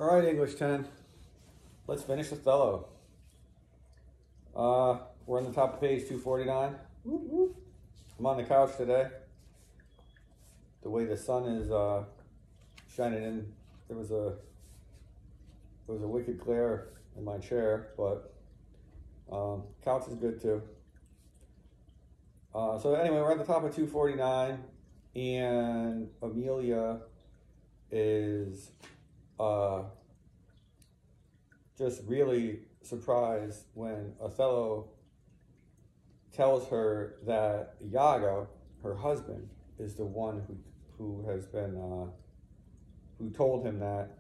All right, English 10. Let's finish Othello. We're on the top of page 249. I'm on the couch today. The way the sun is shining in, there was a wicked glare in my chair, but couch is good too. So anyway, we're at the top of 249, and Amelia is just really surprised when Othello tells her that Iago, her husband, is the one who has been who told him that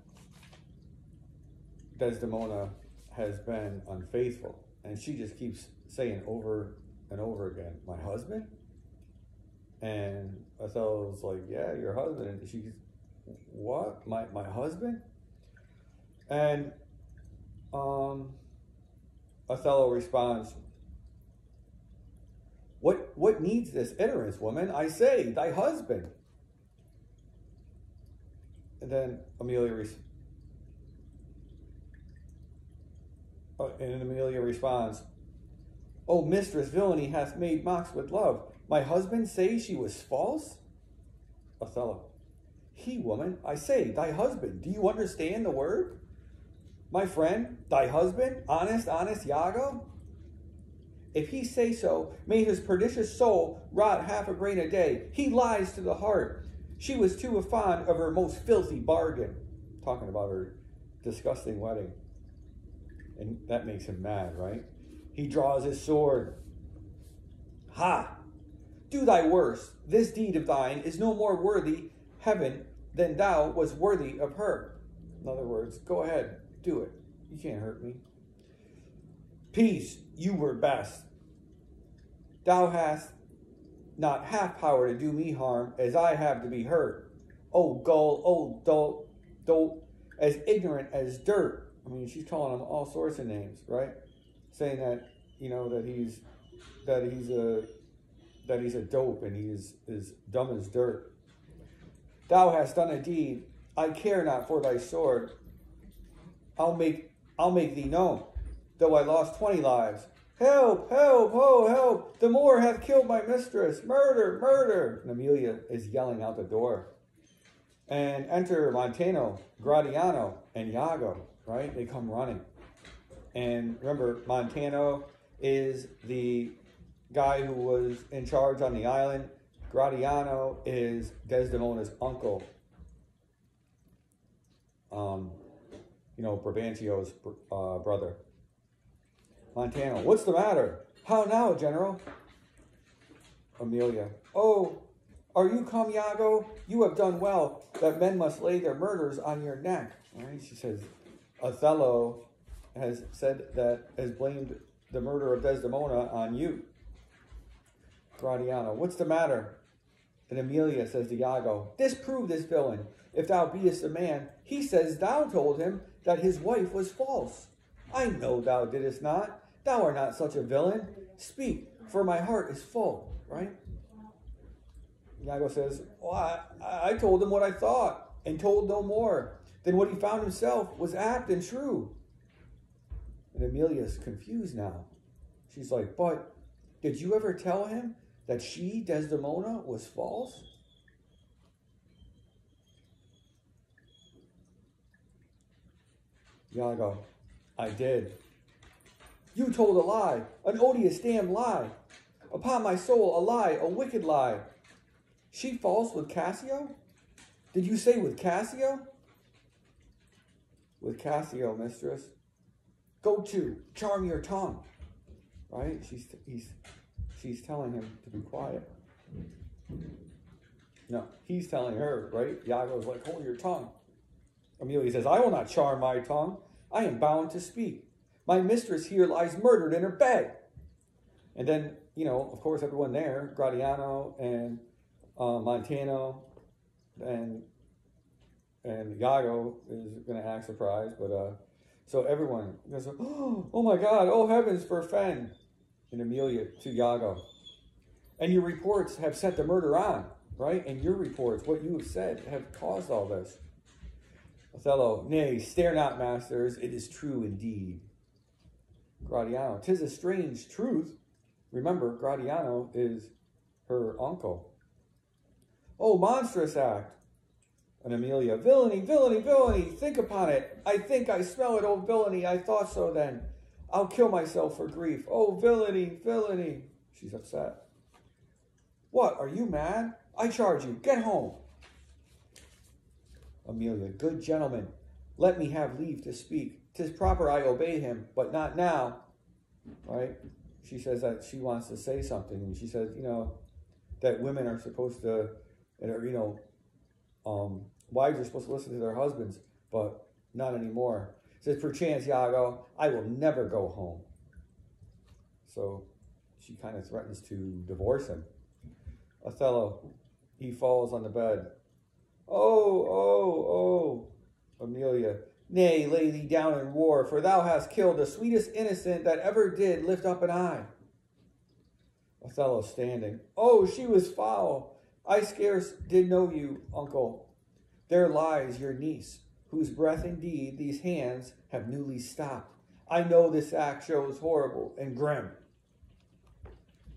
Desdemona has been unfaithful, and she just keeps saying over and over again, "My husband?" And Othello's like, "Yeah, your husband." And she's, "What? My husband?" And Othello responds, What needs this ignorance, woman? I say, thy husband." And then Amelia responds, "O mistress, villainy hath made mocks with love. My husband say she was false?" Othello, "He, woman, I say, thy husband. Do you understand the word? My friend, thy husband, honest Iago? If he say so, may his pernicious soul rot half a grain a day. He lies to the heart. She was too fond of her most filthy bargain." Talking about her disgusting wedding. And that makes him mad, right? He draws his sword. "Ha! Do thy worst. This deed of thine is no more worthy heaven than thou was worthy of her." In other words, go ahead, do it. You can't hurt me. "Peace, you were best. Thou hast not half power to do me harm as I have to be hurt. O gull, O dolt, as ignorant as dirt." I mean, she's calling him all sorts of names, right? Saying that, that he's a dope and he's as dumb as dirt. "Thou hast done a deed. I care not for thy sword. I'll make thee known, though I lost 20 lives. Help, help, oh, help. The Moor hath killed my mistress. Murder, murder." And Amelia is yelling out the door. And enter Montano, Gratiano, and Iago, right? They come running. And remember, Montano is the guy who was in charge on the island. Gratiano is Desdemona's uncle. Brabantio's brother. Montano, "What's the matter? How now, General?" Amelia, "Oh, are you come, Iago? You have done well, that men must lay their murders on your neck." All right, she says, Othello has blamed the murder of Desdemona on you. Gratiano, "What's the matter?" And Amelia says to Iago, "Disprove this villain. If thou beest a man, he says thou told him that his wife was false. I know thou didst not. Thou art not such a villain. Speak, for my heart is full." Right? Iago says, "Well, I told him what I thought, and told no more. Then what he found himself was apt and true." And Amelia's confused now. She's like, "But did you ever tell him that she, Desdemona, was false?" Iago, "I did." "You told a lie, an odious damned lie. Upon my soul, a lie, a wicked lie. She false with Cassio? Did you say with Cassio?" "With Cassio, mistress." "Go to, charm your tongue." Right? She's telling him to be quiet. No, he's telling her, right? Iago's like, "Hold your tongue." Amelia says, "I will not charm my tongue. I am bound to speak. My mistress here lies murdered in her bed." And then, of course, everyone there, Gratiano and Montano and Iago is going to act surprised. But so everyone goes, "Oh my God, oh heavens forfend." And Amelia to Iago, "And your reports have set the murder on," right? And your reports, what you have said, have caused all this. Othello, nay, stare not, masters, it is true indeed. Gratiano, 'tis a strange truth. Remember, Gratiano is her uncle. Oh, monstrous act. And Emilia, villainy, villainy, villainy, think upon it. I think I smell it, oh villainy, I thought so then. I'll kill myself for grief. Oh, villainy, villainy. She's upset. What, are you mad? I charge you, get home. Emilia, good gentleman, let me have leave to speak. 'Tis proper I obey him, but not now. Right? She says that she wants to say something, and she says, that women are supposed to, wives are supposed to listen to their husbands, but not anymore. Says, perchance, Iago, I will never go home. So she kind of threatens to divorce him. Othello, he falls on the bed. Oh, Emilia, nay, lay thee down in war, for thou hast killed the sweetest innocent that ever did lift up an eye. Othello standing. Oh, she was foul. I scarce did know you, uncle. There lies your niece, whose breath indeed these hands have newly stopped. I know this act shows horrible and grim.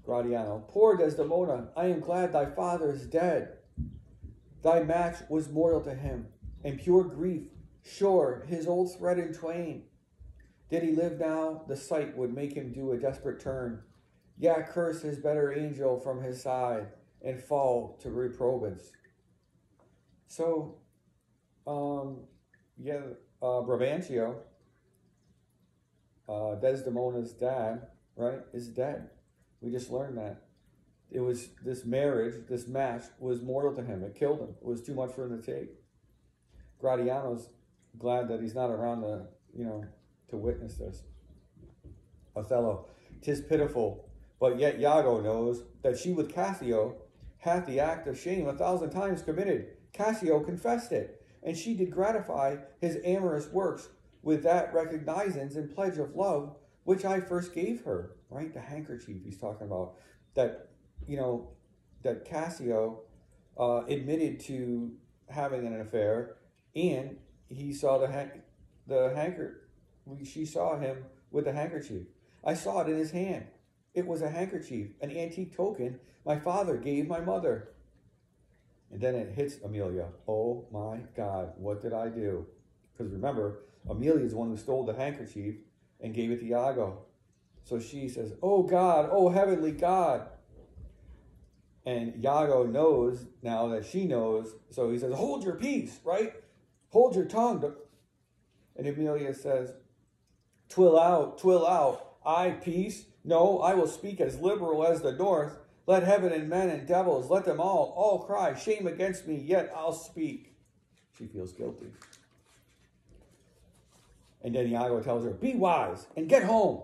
Gratiano, poor Desdemona, I am glad thy father is dead. Thy match was mortal to him, and pure grief, sure, his old thread in twain. Did he live now, the sight would make him do a desperate turn, yea, curse his better angel from his side, and fall to reprobance. So, Brabantio, Desdemona's dad, right, is dead. We just learned that. It was this marriage, this match was mortal to him. It killed him. It was too much for him to take. Gratiano's glad that he's not around to witness this. Othello, 'tis pitiful, but yet Iago knows that she with Cassio hath the act of shame 1,000 times committed. Cassio confessed it, and she did gratify his amorous works with that recognizance and pledge of love which I first gave her. Right, the handkerchief he's talking about. That Cassio admitted to having an affair, and he saw she saw him with the handkerchief. I saw it in his hand. It was a handkerchief, an antique token my father gave my mother. And then it hits Emilia. Oh my God, what did I do? Because remember, Emilia is the one who stole the handkerchief and gave it to Iago. So she says, oh God, oh heavenly God. And Iago knows now that she knows. So he says, hold your peace, right? Hold your tongue. And Emilia says, twill out. I, peace? No, I will speak as liberal as the north. Let heaven and men and devils, let them all cry, shame against me, yet I'll speak. She feels guilty. And then Iago tells her, be wise and get home.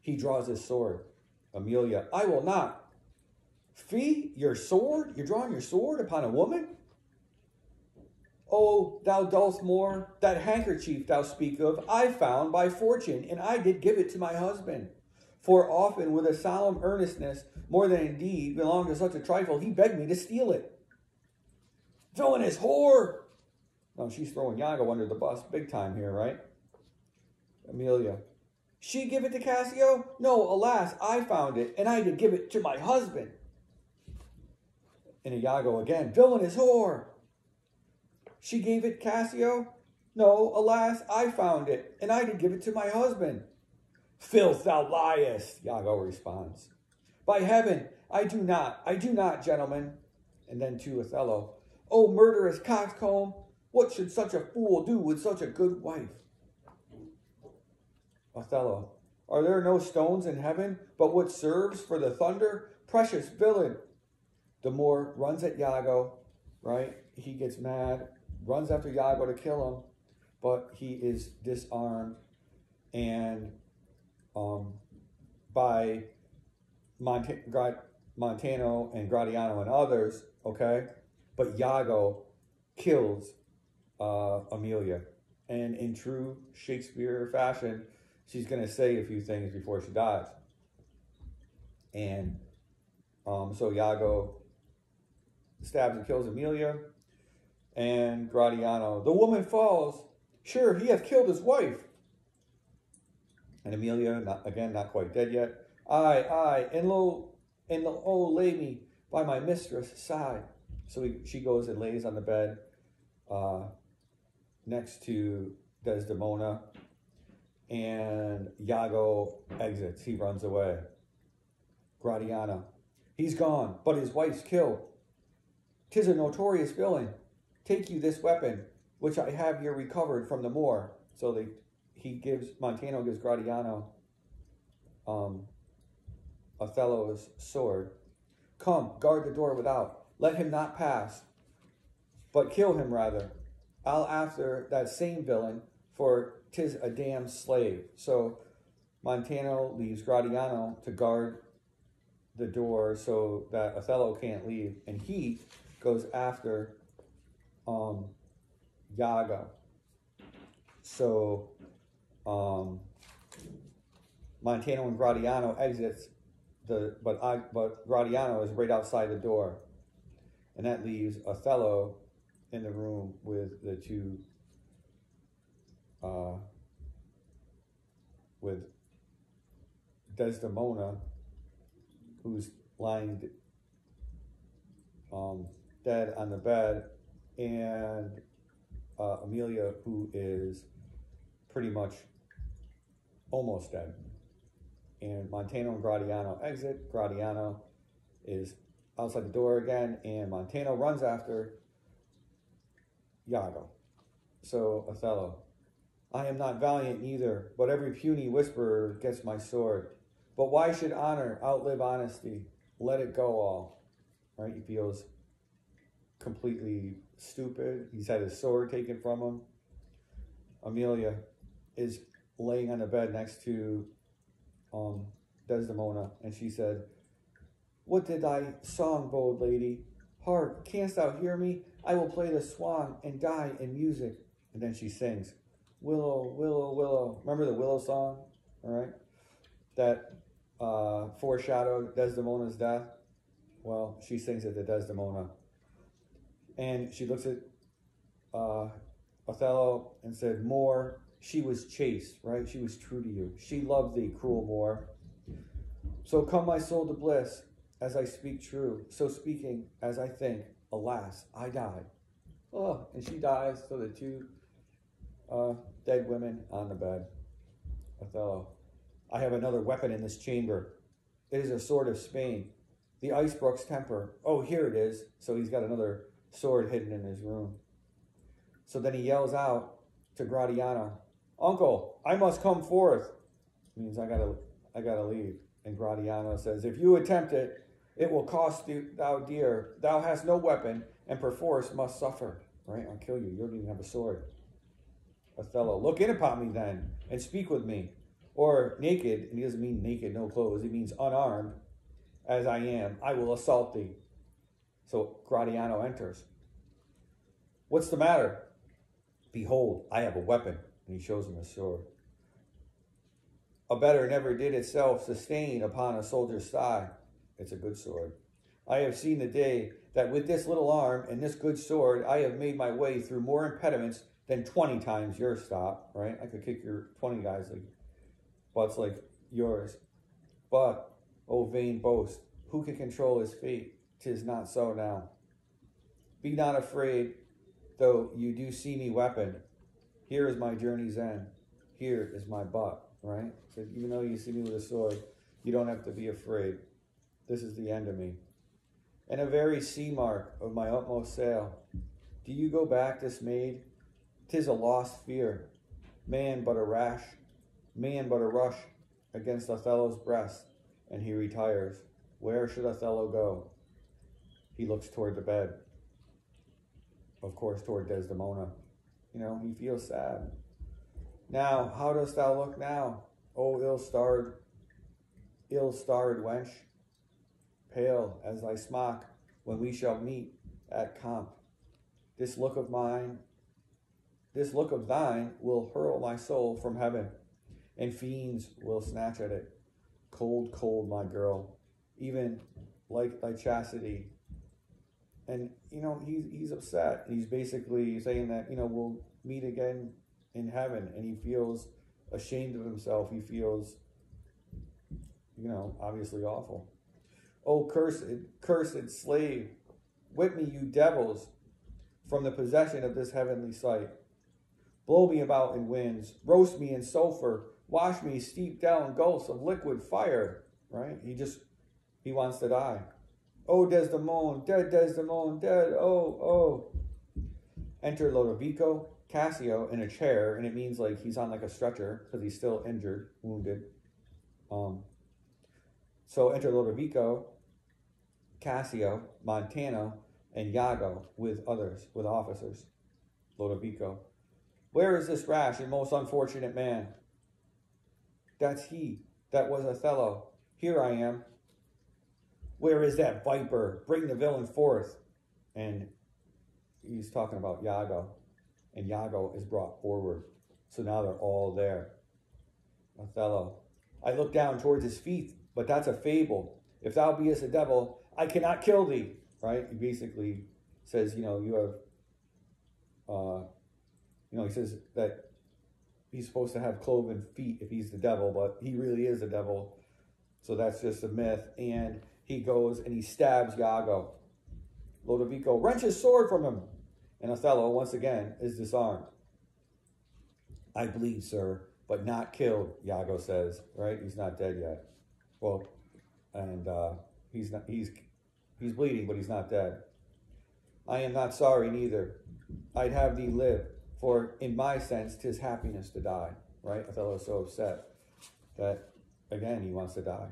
He draws his sword. Emilia, I will not. Fie, your sword? You're drawing your sword upon a woman? Oh, thou dost more. That handkerchief thou speak of, I found by fortune, and I did give it to my husband. For often with a solemn earnestness, more than indeed belonged to such a trifle, he begged me to steal it. Villainous whore! Now she's throwing Iago under the bus big time here, right? Emilia, she give it to Cassio? No, alas, I found it, and I did give it to my husband. And Iago again, villainous whore! She gave it Cassio? No, alas, I found it, and I did give it to my husband. Filth, thou liest, Iago responds. By heaven, I do not, gentlemen. And then to Othello, O murderous coxcomb, what should such a fool do with such a good wife? Othello, are there no stones in heaven but what serves for the thunder? Precious villain. The Moor runs at Iago, right? He gets mad, runs after Iago to kill him, but he is disarmed and by Montano and Gratiano and others, okay? But Iago kills Emilia. And in true Shakespeare fashion, she's going to say a few things before she dies. And so Iago stabs and kills Emilia. And Gratiano, the woman falls, Sure, he hath killed his wife. And Emilia, not quite dead yet. Aye, and lay me by my mistress' side. So she goes and lays on the bed next to Desdemona, and Iago exits. He runs away. Gratiano, he's gone, but his wife's killed. 'Tis a notorious villain. Take you this weapon, which I have here recovered from the Moor. So Montano gives Gratiano Othello's sword. Come, guard the door without. Let him not pass, but kill him rather. I'll after that same villain, for 'tis a damned slave. So Montano leaves Gratiano to guard the door so that Othello can't leave, and he goes after Iago. So Montano and Gratiano exits but Gratiano is right outside the door, and that leaves Othello in the room with the two with Desdemona, who's lying dead on the bed, and Emilia, who is pretty much almost dead. And Montano and Gratiano exit. Gratiano is outside the door again, and Montano runs after Iago. So Othello, I am not valiant neither, but every puny whisperer gets my sword. But why should honor outlive honesty? Let it go all. Right? He feels completely stupid. He's had his sword taken from him. Emilia is laying on the bed next to Desdemona, and she said, what did thy song, bold lady? Hark, canst thou hear me? I will play the swan and die in music. And then she sings, Willow, willow, willow. Remember the Willow song? All right? That foreshadowed Desdemona's death. Well, she sings it to Desdemona. And she looks at Othello and said, Moor, she was chaste, right? She was true to you. She loved thee, cruel Moor. So come my soul to bliss, as I speak true. So speaking as I think, alas, I die. Oh, and she dies. So the two dead women on the bed. Othello, I have another weapon in this chamber. It is a sword of Spain, the Icebrook's temper. Oh, here it is. So he's got another sword hidden in his room. So then he yells out to Gratiano, Uncle, I must come forth. Means I gotta leave. And Gratiano says, if you attempt it, it will cost thou dear. Thou hast no weapon, and perforce must suffer. Right? I'll kill you. You don't even have a sword. Othello, look in upon me then, and speak with me. Or naked, and he doesn't mean naked, no clothes. He means unarmed, as I am. I will assault thee. So Gratiano enters. What's the matter? Behold, I have a weapon. And he shows him a sword. A better never did itself sustain upon a soldier's thigh. It's a good sword. I have seen the day that with this little arm and this good sword, I have made my way through more impediments than 20 times your stop, right? I could kick your 20 guys like butts like yours. But, O vain boast, who can control his fate? 'Tis not so now. Be not afraid, though you do see me weapon. Here is my journey's end. Here is my butt, right? So even though you see me with a sword, you don't have to be afraid. This is the end of me. And a very sea mark of my utmost sail. Do you go back dismayed? 'Tis a lost fear. Man but a rush against Othello's breast, and he retires. Where should Othello go? He looks toward the bed. Of course, toward Desdemona. He feels sad. Now, how dost thou look now, O ill-starred wench? Pale as thy smock when we shall meet at camp. This look of thine will hurl my soul from heaven, and fiends will snatch at it. Cold, cold, my girl, even like thy chastity. And, he's upset. He's basically saying that, we'll meet again in heaven, and he feels ashamed of himself. He feels, obviously awful. Oh, cursed slave, whip me, you devils, from the possession of this heavenly sight. Blow me about in winds, roast me in sulfur, wash me steep down gulfs of liquid fire. Right? He wants to die. Oh, Desdemona, dead Desdemona, dead, oh. Enter Lodovico, Cassio in a chair, and it means like he's on like a stretcher because he's still injured, wounded. So enter Lodovico, Cassio, Montano, and Iago with others, with officers. Lodovico. Where is this rash and most unfortunate man? That's he. That was Othello. Here I am. Where is that viper? Bring the villain forth. And he's talking about Iago. And Iago is brought forward. So now they're all there. Othello. I look down towards his feet, but that's a fable. If thou beest a devil, I cannot kill thee. Right? He basically says, you have, he says that he's supposed to have cloven feet if he's the devil, but he really is the devil. So that's just a myth. And he goes and he stabs Iago. Lodovico wrenches sword from him. And Othello, once again, is disarmed. I bleed, sir, but not killed, Iago says. Right? He's not dead yet. Well, and he's bleeding, but he's not dead. I am not sorry neither. I'd have thee live, for in my sense 'tis happiness to die. Right? Othello is so upset that, again, he wants to die.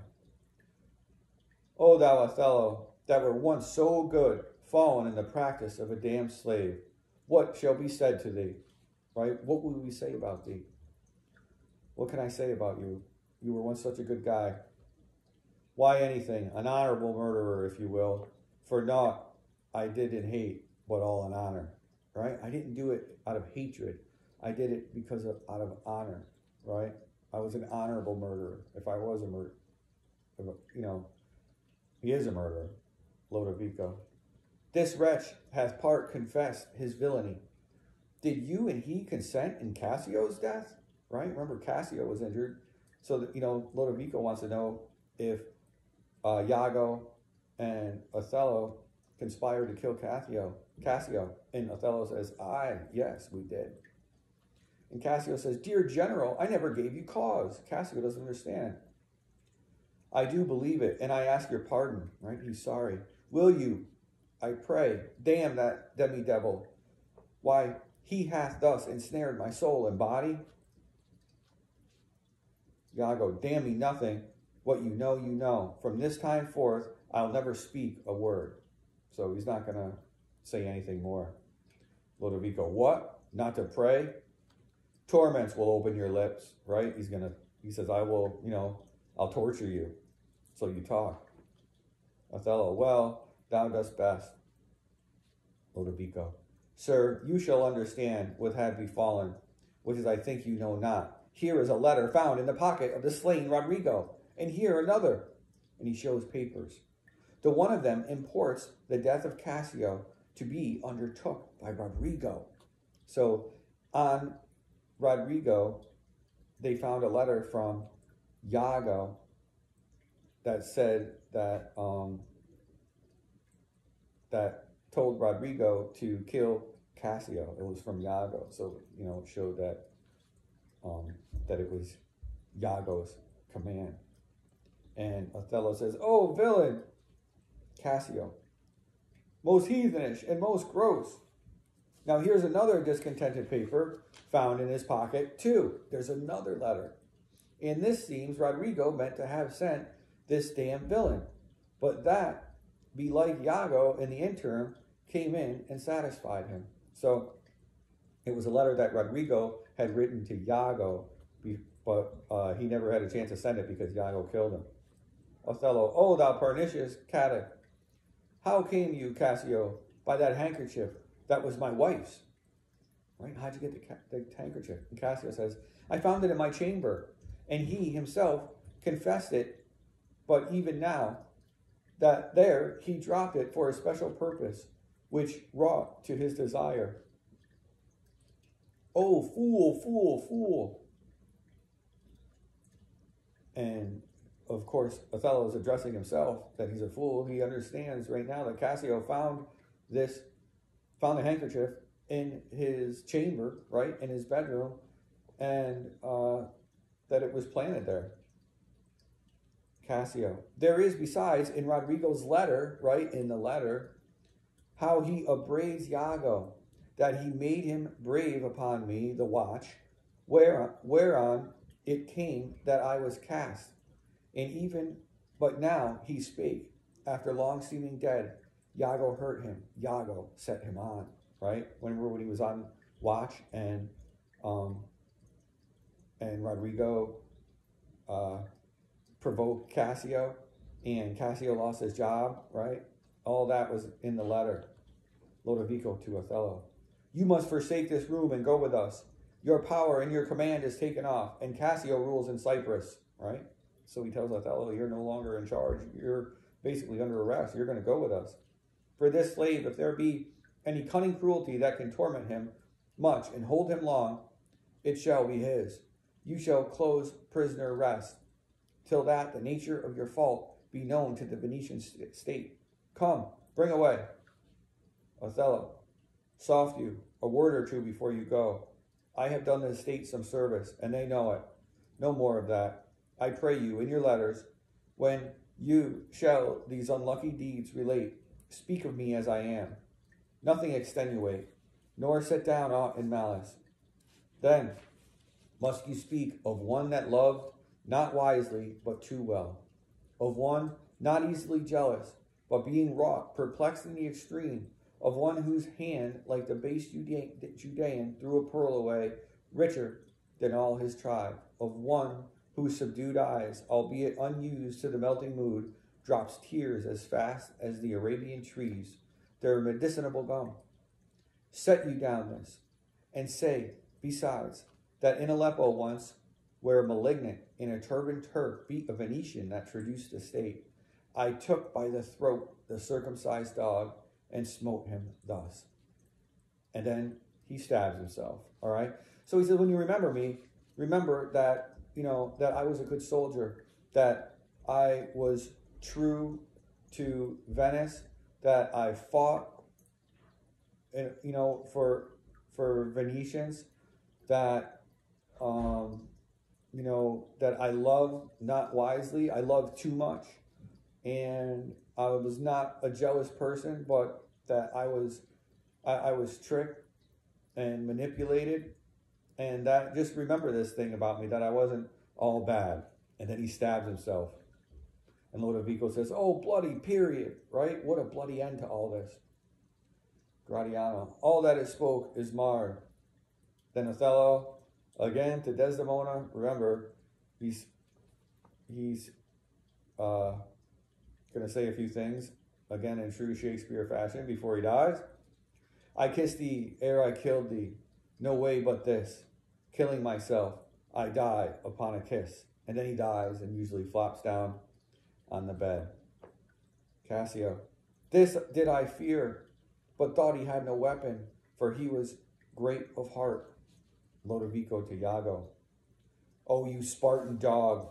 O thou Othello, that were once so good, fallen in the practice of a damned slave, what shall be said to thee? Right? What will we say about thee? What can I say about you? You were once such a good guy. Why anything? An honorable murderer, if you will. For naught I did in hate, but all in honor. Right? I didn't do it out of hatred. I did it out of honor. Right? I was an honorable murderer. If I was a murderer, he is a murderer. Lodovico. This wretch hath part confessed his villainy. Did you and he consent in Cassio's death? Right? Remember, Cassio was injured. So, that, Lodovico wants to know if Iago and Othello conspired to kill Cassio. And Othello says, aye, yes, we did. And Cassio says, dear general, I never gave you cause. Cassio doesn't understand. I do believe it, and I ask your pardon. Right? He's sorry. Will you, I pray, damn that demi-devil? Why, he hath thus ensnared my soul and body. Iago, damn me nothing. What you know, you know. From this time forth, I'll never speak a word. So he's not going to say anything more. Lodovico, what? Not to pray? Torments will open your lips, right? He says, I will, I'll torture you. So you talk. Othello, well, thou dost best. Lodovico, sir, you shall understand what had befallen, which is I think you know not. Here is a letter found in the pocket of the slain Rodrigo, and here another. And he shows papers. The one of them imports the death of Cassio to be undertook by Rodrigo. So on Rodrigo, they found a letter from Iago that said that that told Rodrigo to kill Cassio. It was from Iago, so it showed that that it was Iago's command. And Othello says, "Oh, villain, Cassio, most heathenish and most gross." Now here's another discontented paper found in his pocket too. There's another letter. And this seems Rodrigo meant to have sent this damn villain. But that, be like Iago in the interim, came in and satisfied him. So it was a letter that Rodrigo had written to Iago, but he never had a chance to send it because Iago killed him. Othello, "Oh, thou pernicious caitiff, how came you, Cassio, by that handkerchief? That was my wife's." Right? How'd you get the handkerchief? And Cassio says, "I found it in my chamber, and he himself confessed it, but even now, that there he dropped it for a special purpose, which wrought to his desire." Oh, fool, fool, fool. And of course, Othello is addressing himself that he's a fool. He understands right now that Cassio found a handkerchief in his chamber, right, in his bedroom, and that it was planted there. Cassio. There is, besides, in Roderigo's letter, right, in the letter, how he upbraids Iago, that he made him brave upon me the watch, whereon it came that I was cast. And even, but now he spake, after long seeming dead, Iago hurt him. Iago set him on, right? When he was on watch and Roderigo provoked Cassio, and Cassio lost his job, right? All that was in the letter, Lodovico to Othello. You must forsake this room and go with us. Your power and your command is taken off, and Cassio rules in Cyprus, right? So he tells Othello, you're no longer in charge. You're basically under arrest. You're going to go with us. For this slave, if there be any cunning cruelty that can torment him much and hold him long, it shall be his. You shall close prisoner rest, till that the nature of your fault be known to the Venetian state. Come, bring away. Othello, soft you, a word or two before you go. I have done the state some service, and they know it. No more of that. I pray you, in your letters, when you shall these unlucky deeds relate, speak of me as I am. Nothing extenuate, nor set down aught in malice. Then must you speak of one that loved not wisely, but too well. Of one not easily jealous, but being wrought, perplexed in the extreme. Of one whose hand, like the base Judean, threw a pearl away, richer than all his tribe. Of one whose subdued eyes, albeit unused to the melting mood, drops tears as fast as the Arabian trees, their medicinable gum. Set you down this, and say, besides, that in Aleppo once, where malignant in a turbaned Turk beat a Venetian that traduced the state, I took by the throat the circumcised dog and smote him thus. And then he stabs himself, all right? So he says, when you remember me, remember that, that I was a good soldier, that I was true to Venice, that I fought, for Venetians, that, that I love not wisely, I love too much. And I was not a jealous person, but that I was tricked and manipulated. And that, just remember this thing about me, that I wasn't all bad. And then he stabs himself. And Lodovico says, oh, bloody period, right? What a bloody end to all this. Gratiano, all that is spoke is marred. Then Othello, again to Desdemona, remember, he's going to say a few things, again in true Shakespeare fashion, before he dies. I kissed thee ere I killed thee, no way but this, killing myself, I die upon a kiss. And then he dies and usually flops down on the bed. Cassio, this did I fear, but thought he had no weapon, for he was great of heart. Lodovico to Iago, O you Spartan dog,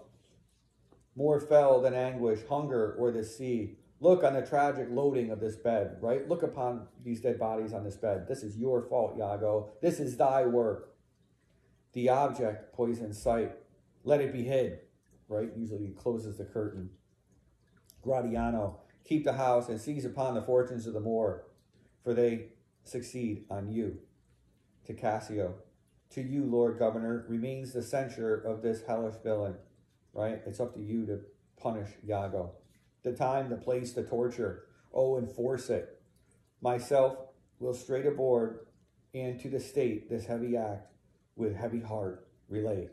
more fell than anguish, hunger, or the sea. Look on the tragic loading of this bed, right? Look upon these dead bodies on this bed. This is your fault, Iago. This is thy work. The object, poison sight, let it be hid, right? Usually he closes the curtain. Gratiano, keep the house and seize upon the fortunes of the Moor, for they succeed on you. To Cassio, to you, Lord Governor, remains the censure of this hellish villain, right? It's up to you to punish Iago. The time, the place, the torture. Oh, enforce it. Myself will straight aboard, and to the state this heavy act with heavy heart relate.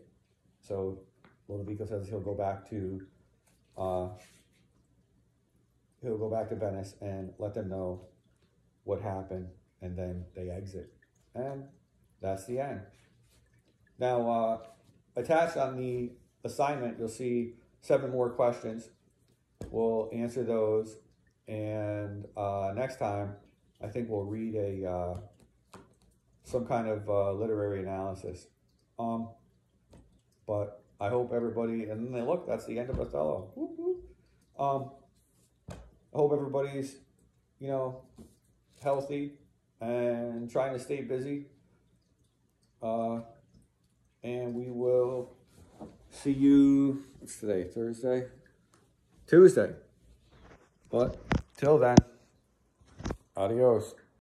So Lodovico says he'll go back to Venice and let them know what happened, and then they exit. And that's the end. Now, attached on the assignment, you'll see 7 more questions. We'll answer those, and next time, I think we'll read some kind of literary analysis. But I hope everybody, and then look, that's the end of Othello. Whoop, whoop. I hope everybody's, healthy and trying to stay busy. And we will see you, what's today, Thursday? Tuesday. But till then, adios.